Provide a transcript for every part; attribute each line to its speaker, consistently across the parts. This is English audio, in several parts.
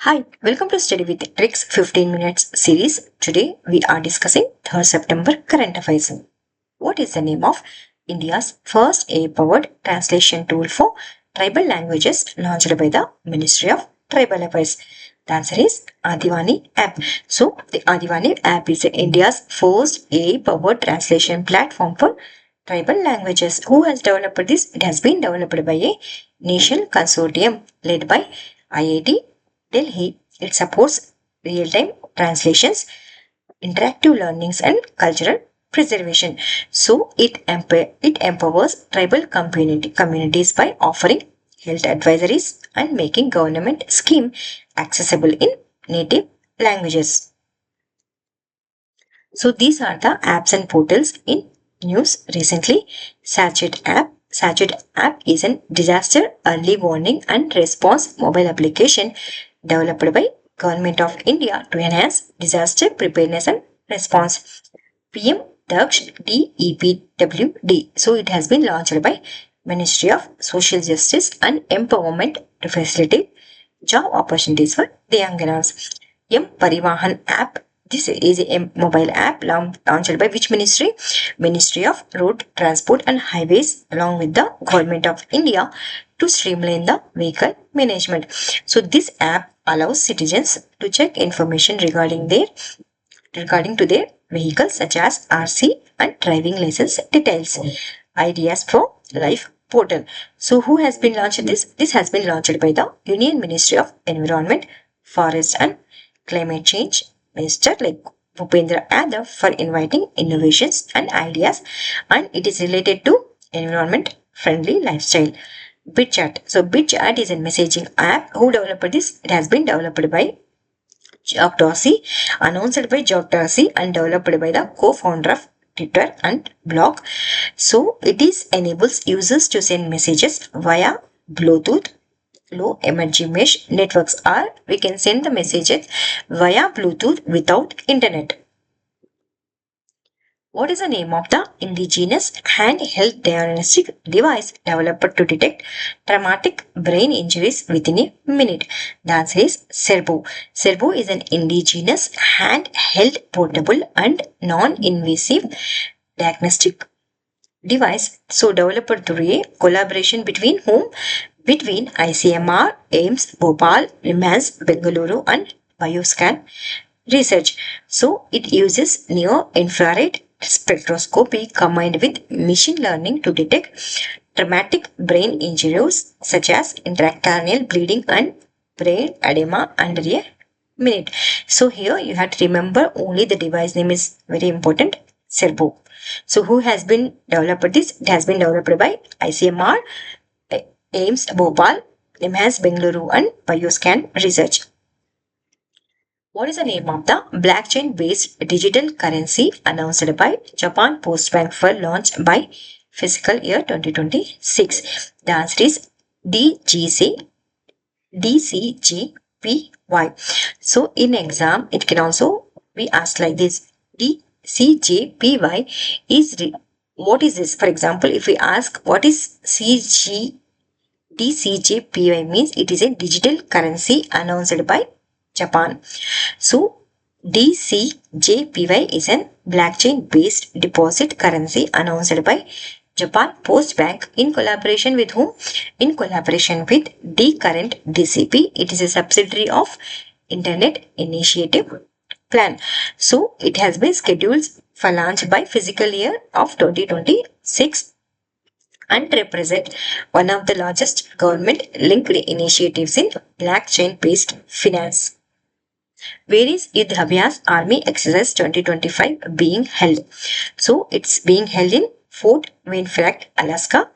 Speaker 1: Hi, welcome to Study with Tricks 15 Minutes series. Today we are discussing 3rd September current affairs. What is the name of India's first AI-powered translation tool for tribal languages launched by the Ministry of Tribal Affairs? The answer is Adivani app. So the Adivani app is India's first AI-powered translation platform for tribal languages. Who has developed this? It has been developed by a national consortium led by IIT Delhi. It supports real-time translations, interactive learnings, and cultural preservation. So it empowers tribal communities by offering health advisories and making government scheme accessible in native languages. So these are the apps and portals in news recently. Sachet app is a disaster early warning and response mobile application developed by Government of India to enhance disaster preparedness and response. PM Daksh DEPWD. So it has been launched by Ministry of Social Justice and Empowerment to facilitate job opportunities for the young girls. M Parivahan app. This is a mobile app launched by which ministry? Ministry of Road Transport and Highways along with the Government of India to streamline the vehicle management. So this app allows citizens to check information regarding to their vehicles such as RC and driving license details. Ideas for Life portal. So who has been launched this? This has been launched by the Union Ministry of Environment, Forest and Climate Change Minister like Bhupendra Yadav for inviting innovations and ideas, and it is related to environment friendly lifestyle. BitChat. So BitChat is a messaging app. Who developed this? It has been developed by Jack Dorsey, announced by Jack Dorsey and developed by the co-founder of Twitter and blog. So it is enables users to send messages via Bluetooth low energy mesh networks, or we can send the messages via Bluetooth without internet. What is the name of the indigenous handheld diagnostic device developed to detect traumatic brain injuries within a minute? The answer is Serbo. Serbo is an indigenous handheld portable and non-invasive diagnostic device. So developed through a collaboration between whom? Between ICMR, AIMS, Bhopal, RIMS, Bengaluru and Bioscan Research. So it uses near-infrared spectroscopy combined with machine learning to detect traumatic brain injuries such as intracranial bleeding and brain edema under a minute. So here you have to remember only the device name is very important, Serbo. So who has been developed this? It has been developed by ICMR, AIMS Bhopal, MHAS Bengaluru and Bioscan Research. What is the name of the blockchain-based digital currency announced by Japan Post Bank for launch by fiscal year 2026? The answer is DGC, DCGPY. So in exam, it can also be asked like this. DCGPY what is this? For example, if we ask what is DCGPY means it is a digital currency announced by Japan. So DCJPY is a blockchain-based deposit currency announced by Japan Post Bank in collaboration with whom? In collaboration with DCurrent DCP. It is a subsidiary of Internet Initiative Plan. So it has been scheduled for launch by fiscal year of 2026 and represent one of the largest government-linked initiatives in blockchain-based finance. Where is Eid Abhyas Army Exercise 2025 being held? So it's being held in Fort Winfrey, Alaska,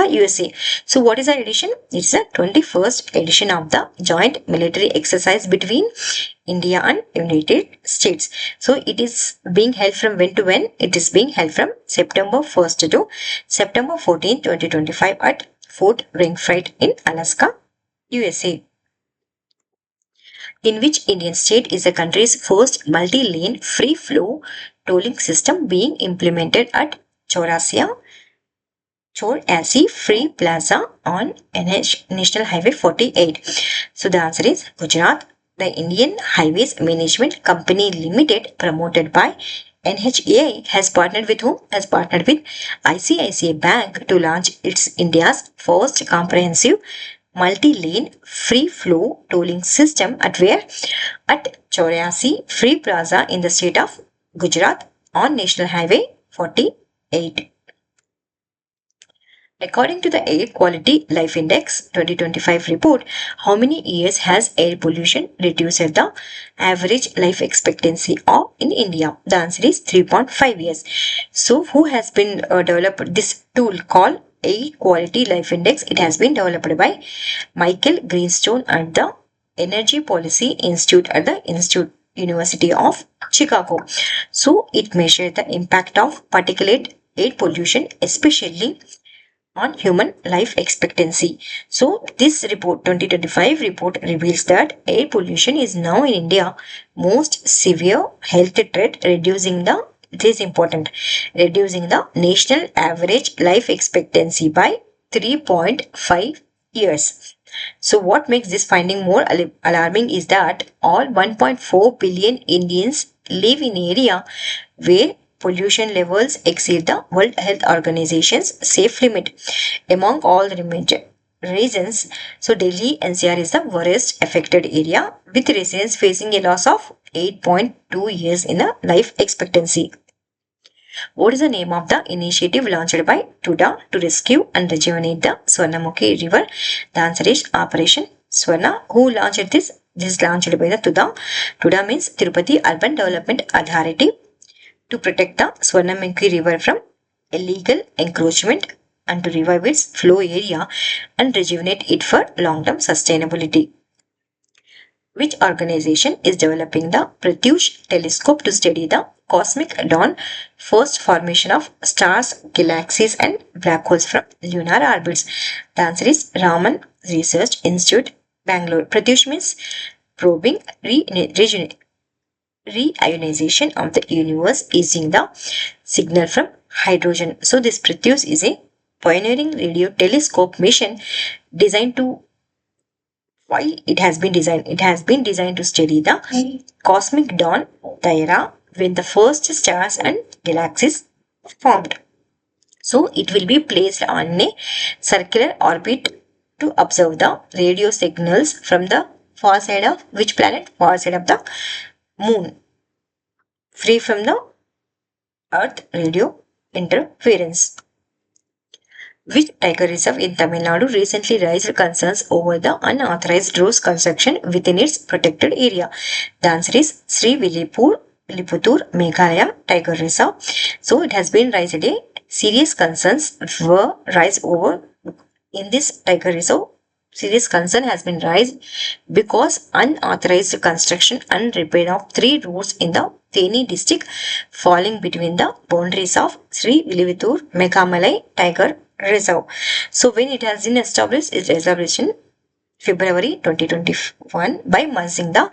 Speaker 1: USA. So what is the edition? It's the 21st edition of the joint military exercise between India and United States. So it is being held from when to when? It is being held from September 1st to September 14, 2025 at Fort Winfrey in Alaska, USA. In which Indian state is the country's first multi-lane free-flow tolling system being implemented at Chaurasia? Chor-Asi Free Plaza on National Highway 48. So the answer is Gujarat. The Indian Highways Management Company Limited, promoted by NHAI, has partnered with whom? Has partnered with ICICI Bank to launch its India's first comprehensive multi-lane free flow tolling system at where? At Chorasi Free Plaza in the state of Gujarat on National Highway 48. According to the Air Quality Life Index 2025 report, how many years has air pollution reduced the average life expectancy of in India? The answer is 3.5 years. So, who has been developed this tool called Air Quality Life Index? It has been developed by Michael Greenstone at the Energy Policy Institute at the University of Chicago. So, it measures the impact of particulate air pollution, especially on human life expectancy. So this report, 2025 report, reveals that air pollution is now in India most severe health threat, reducing the, it is important, reducing the national average life expectancy by 3.5 years. So what makes this finding more alarming is that all 1.4 billion Indians live in area where pollution levels exceed the World Health Organization's safe limit. Among all the regions, so Delhi NCR is the worst affected area, with residents facing a loss of 8.2 years in the life expectancy. What is the name of the initiative launched by TUDA to rescue and rejuvenate the Swarnamukhi River? The answer is Operation Swarna. Who launched this? This is launched by the TUDA. TUDA means Tirupati Urban Development Authority, to protect the Swarnamukhi River from illegal encroachment and to revive its flow area and rejuvenate it for long-term sustainability. Which organization is developing the Pratyush telescope to study the cosmic dawn, first formation of stars, galaxies and black holes from lunar orbits? The answer is Raman Research Institute, Bangalore. Pratyush means probing reionization of the universe using the signal from hydrogen. So this Pratyush is a pioneering radio telescope mission designed to, why it has been designed? It has been designed to study the cosmic dawn, the era when the first stars and galaxies formed. So it will be placed on a circular orbit to observe the radio signals from the far side of which planet? Far side of the moon, free from the earth radio interference. Which tiger reserve in Tamil Nadu recently raised concerns over the unauthorized rose construction within its protected area? The answer is Sri Villiputur Meghalaya Tiger Reserve. So it has been raised a serious concerns were raised over in this tiger reserve. Serious concern has been raised because unauthorized construction and repair of 3 roads in the Theni district falling between the boundaries of Sri Villiputur Meghalaya Tiger Reserve. So when it has been established, its establishment February 2021 by merging the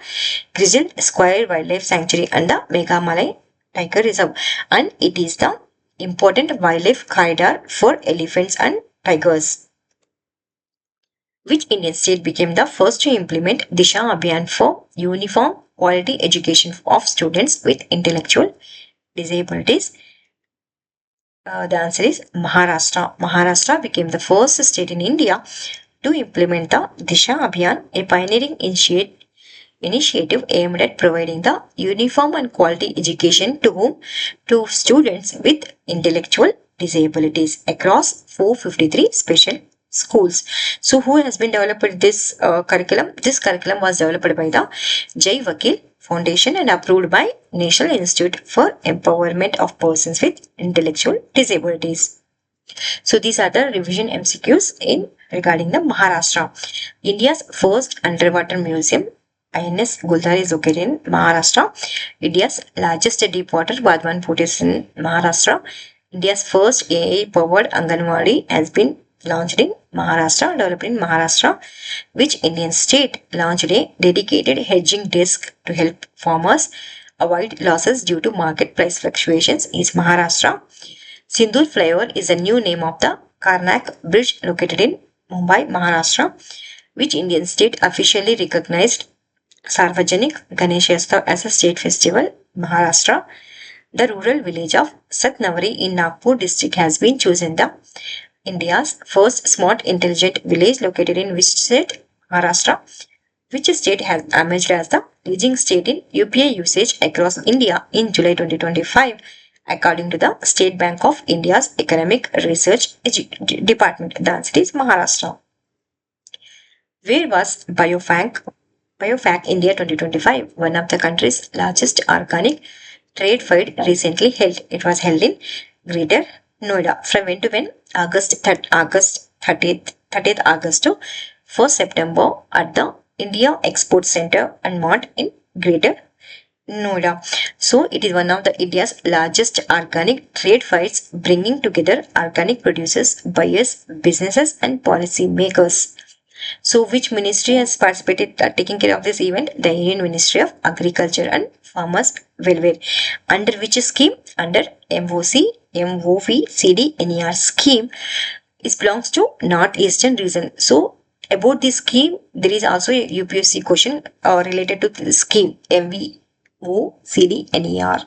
Speaker 1: Grizzle Square Wildlife Sanctuary and the Meghalaya Tiger Reserve, and it is the important wildlife corridor for elephants and tigers. Which Indian state became the first to implement Disha Abhiyan for uniform quality education of students with intellectual disabilities? The answer is Maharashtra. Maharashtra became the first state in India to implement the Disha Abhiyan, a pioneering initiative aimed at providing the uniform and quality education to whom? To students with intellectual disabilities across 453 special schools. So who has been developed this curriculum? This curriculum was developed by the Jai Vakil Foundation and approved by National Institute for Empowerment of Persons with Intellectual Disabilities. So these are the revision MCQs in regarding the Maharashtra. India's first underwater museum, INS Guldar, is located in Maharashtra. India's largest deep water Badwan port is in Maharashtra. India's first AI-powered Anganwadi has been launched in Maharashtra, developed in Maharashtra. Which Indian state launched a dedicated hedging desk to help farmers avoid losses due to market price fluctuations? Is Maharashtra. Sindoor flyover is a new name of the Karnak Bridge located in Mumbai, Maharashtra. Which Indian state officially recognized Sarvajanik Ganeshotsav as a state festival? Maharashtra. The rural village of Satnavari in Nagpur district has been chosen the India's first smart intelligent village located in which state? Maharashtra. Which state has emerged as the leading state in UPI usage across India in July 2025, according to the State Bank of India's Economic Research Department? The answer is Maharashtra. Where was Biofac India 2025, one of the country's largest organic trade fair recently held? It was held in Greater Noida. From when to when? August 30th August to 1st September at the India Export Center and Mart in Greater Noida. So it is one of the India's largest organic trade fairs, bringing together organic producers, buyers, businesses, and policy makers. So which ministry has participated taking care of this event? The Indian Ministry of Agriculture and Farmers Welfare. Under which scheme? Under MOVCDNER scheme. It belongs to Northeastern region. So about this scheme, there is also a UPSC question related to the scheme MOVCDNER.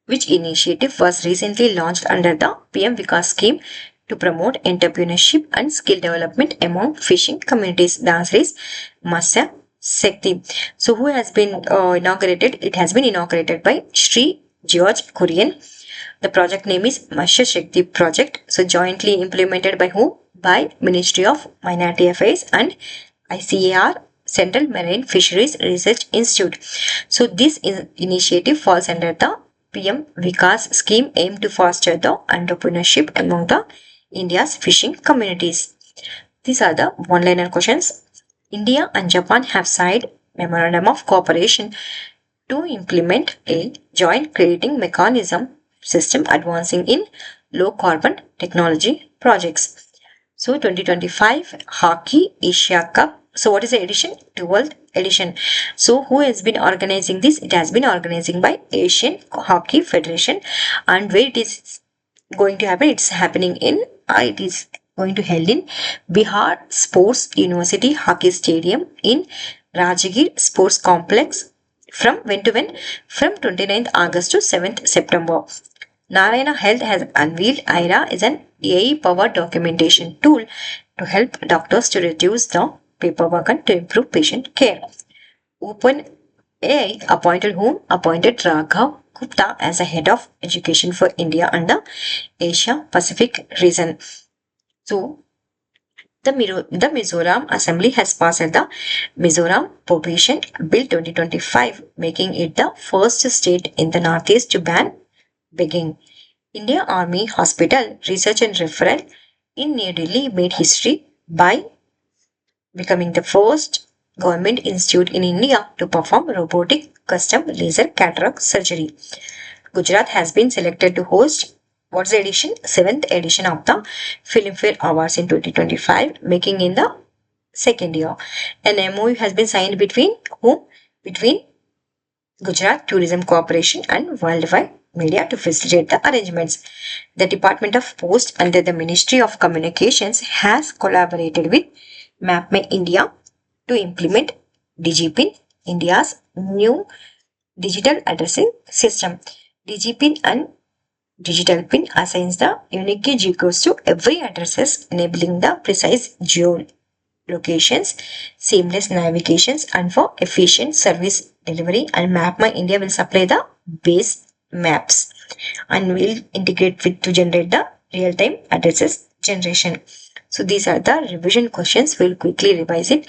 Speaker 1: Which initiative was recently launched under the PM Vikas scheme to promote entrepreneurship and skill development among fishing communities? The answer is Matsya Shakti. So who has been inaugurated? It has been inaugurated by Sri George Kurian. The project name is Matsya Shakti project. So jointly implemented by whom? By Ministry of Minority Affairs and ICAR, Central Marine Fisheries Research Institute. So this initiative falls under the PM Vikas scheme aimed to foster the entrepreneurship among the India's fishing communities. These are the one-liner questions. India and Japan have signed memorandum of cooperation to implement a joint crediting mechanism system advancing in low carbon technology projects. So 2025 Hockey Asia Cup. So what is the edition? 12th edition. So who has been organizing this? It has been organizing by Asian Hockey Federation. And where it is going to happen? It's happening in it is going to held in Bihar Sports University Hockey Stadium in Rajagir Sports Complex. From when to when? From 29th August to 7th September. Narayana Health has unveiled Aira as an AI-powered documentation tool to help doctors to reduce the paperwork and to improve patient care. OpenAI appointed whom? Appointed Raghav Gupta as the head of education for India and the Asia Pacific region. So the Mizoram Assembly has passed the Mizoram Prohibition Bill 2025, making it the first state in the Northeast to ban begging. India Army Hospital Research and Referral in New Delhi made history by becoming the first government institute in India to perform robotic custom laser cataract surgery. Gujarat has been selected to host what's the edition? 7th edition of the Filmfare Awards in 2025, making in the second year. An MOU has been signed between whom? Between Gujarat Tourism Corporation and Worldwide Media to facilitate the arrangements. The Department of Post under the Ministry of Communications has collaborated with MapMe India to implement DigiPin, India's new digital addressing system. DigiPin and Digital Pin assigns the unique G codes to every addresses, enabling the precise geolocations, seamless navigations, and for efficient service delivery. And MapMy India will supply the base maps and will integrate with to generate the real-time addresses generation. So these are the revision questions. We'll quickly revise it.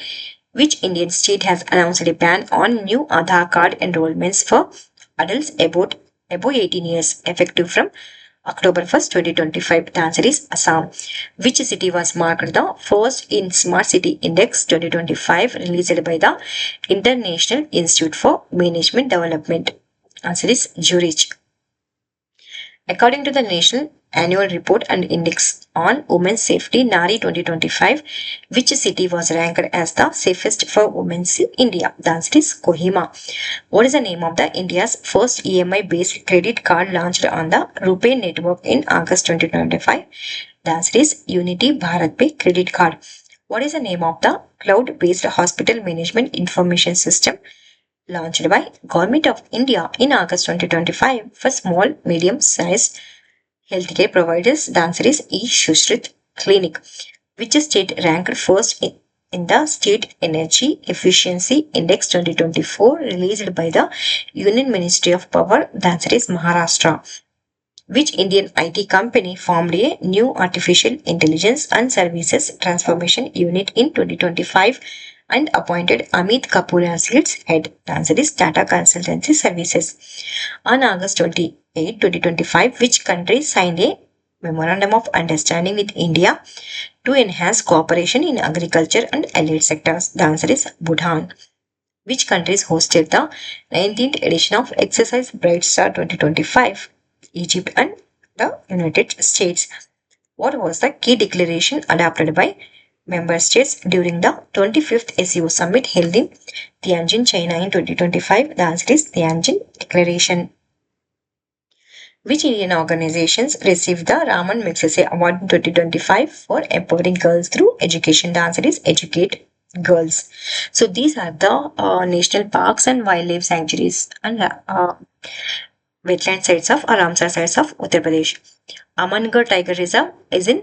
Speaker 1: Which Indian state has announced a ban on new Aadhaar card enrollments for adults above 18 years effective from October 1st, 2025? The answer is Assam. Which city was marked the first in Smart City Index 2025 released by the International Institute for Management Development? Answer is Zurich. According to the National annual report and index on women's safety Nari 2025. Which city was ranked as the safest for women in India? The answer is Kohima. What is the name of the India's first EMI based credit card launched on the RuPay network in August 2025? The answer is Unity Bharat Pay credit card. What is the name of the cloud based hospital management information system launched by Government of India in August 2025 for small medium sized healthcare providers? The answer is E-Sushrit Clinic. Which state ranked first in the State Energy Efficiency Index 2024 released by the Union Ministry of Power? The answer is Maharashtra. Which Indian IT company formed a new artificial intelligence and services transformation unit in 2025 and appointed Amit Kapoor as its head? The answer is Tata Consultancy Services. On August 28, 2025, which country signed a Memorandum of Understanding with India to enhance cooperation in agriculture and allied sectors? The answer is Bhutan. Which countries hosted the 19th edition of Exercise Bright Star 2025? Egypt and the United States. What was the key declaration adopted by member states during the 25th SEO summit held in Tianjin, China in 2025? The answer is Tianjin Declaration. Which Indian organizations received the Raman Magsaysay Award in 2025 for empowering girls through education? The answer is Educate Girls. So these are the national parks and wildlife sanctuaries and wetland sites of or Ramsar sites of Uttar Pradesh. Amangarh Tiger Reserve is in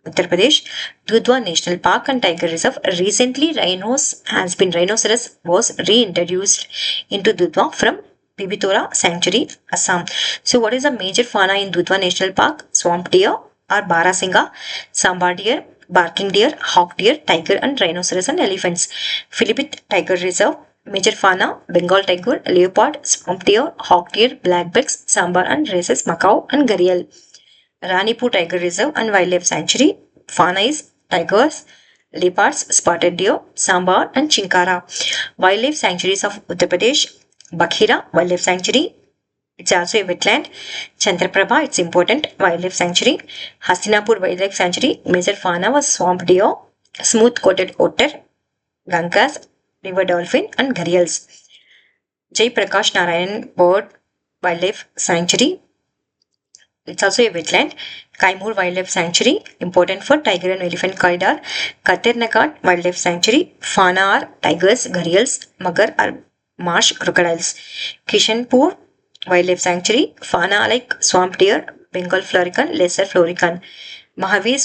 Speaker 1: Uttar Pradesh. Dudhwa National Park and Tiger Reserve. Recently, rhinoceros was reintroduced into Dudhwa from Bibitora Sanctuary, Assam. So, what is the major fauna in Dudhwa National Park? Swamp deer or Barasinga, sambar deer, barking deer, hawk deer, tiger and rhinoceros and elephants. Philippine Tiger Reserve. Major fauna: Bengal tiger, leopard, swamp deer, hawk deer, blackbacks, sambar and rhesus, macaw and gharial. Ranipur Tiger Reserve and Wildlife Sanctuary. Fauna is tigers, leopards, spotted deer, sambar and chinkara. Wildlife sanctuaries of Uttar Pradesh. Bakhira Wildlife Sanctuary. It's also a wetland. Chandraprabha, it's important wildlife sanctuary. Hastinapur Wildlife Sanctuary. Major fauna was swamp deer, smooth coated otter, gangas, river dolphin and gharials. Jai Prakash Narayan Bird Wildlife Sanctuary. It's also a wetland. Kaimur Wildlife Sanctuary, important for tiger and elephant corridor. Katirnagat Wildlife Sanctuary. Fauna are tigers, gharials, magar are marsh crocodiles. Kishanpur Wildlife Sanctuary. Fauna like swamp deer, Bengal florican, lesser florican. Mahavir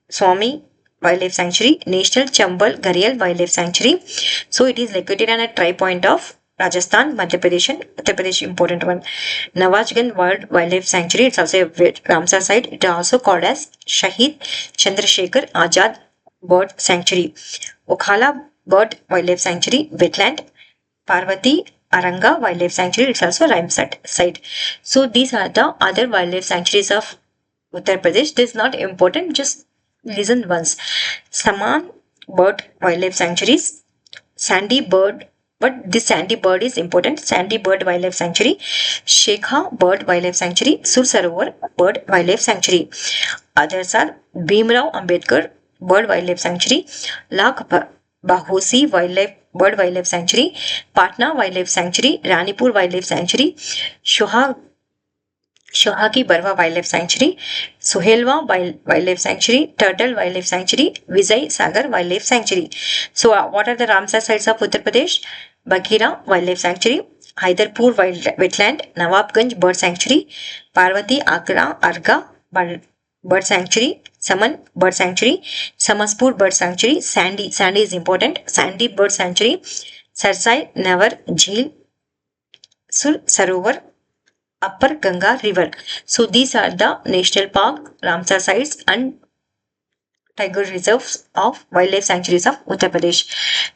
Speaker 1: Swami Wildlife Sanctuary, National Chambal Gharial Wildlife Sanctuary. So it is located on a tri point of Rajasthan, Madhya Pradesh and Uttar Pradesh, important one. Nawajganj Wildlife Sanctuary, it's also a Ramsar site. It is also called as Shahid Chandrasekhar Azad Bird Sanctuary. Okhala Bird Wildlife Sanctuary, wetland. Parvati Aranga Wildlife Sanctuary, it's also a Ramsar site. So these are the other wildlife sanctuaries of Uttar Pradesh. This is not important, just listen once. Saman Bird Wildlife Sanctuaries, Sandy Bird, but this Sandy Bird is important. Sandy Bird Wildlife Sanctuary, Shekha Bird Wildlife Sanctuary, Sursarovar Bird Wildlife Sanctuary. Others are Bhimrao Ambedkar Bird Wildlife Sanctuary, Lakh Bahosi Bird Wildlife Sanctuary, Patna Wildlife Sanctuary, Ranipur Wildlife Sanctuary, Shohaki Barwa Wildlife Sanctuary, Suhelwa Wildlife Sanctuary, Turtle Wildlife Sanctuary, Vijay Sagar Wildlife Sanctuary. So, what are the Ramsar sites of Uttar Pradesh? Baghira Wildlife Sanctuary, Haidarpur Wetland, Nawabganj Bird Sanctuary, Parvati Arga Bird Sanctuary, Saman Bird Sanctuary, Samaspur Bird Sanctuary, Sandy is important, Sandy Bird Sanctuary, Sarsai Navar Jheel, Sur Sarovar, Upper Ganga River. So these are the national park, Ramsar sites and tiger reserves of wildlife sanctuaries of Uttar Pradesh.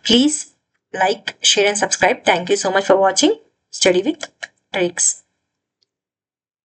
Speaker 1: Please like, share and subscribe. Thank you so much for watching Study with Tricks.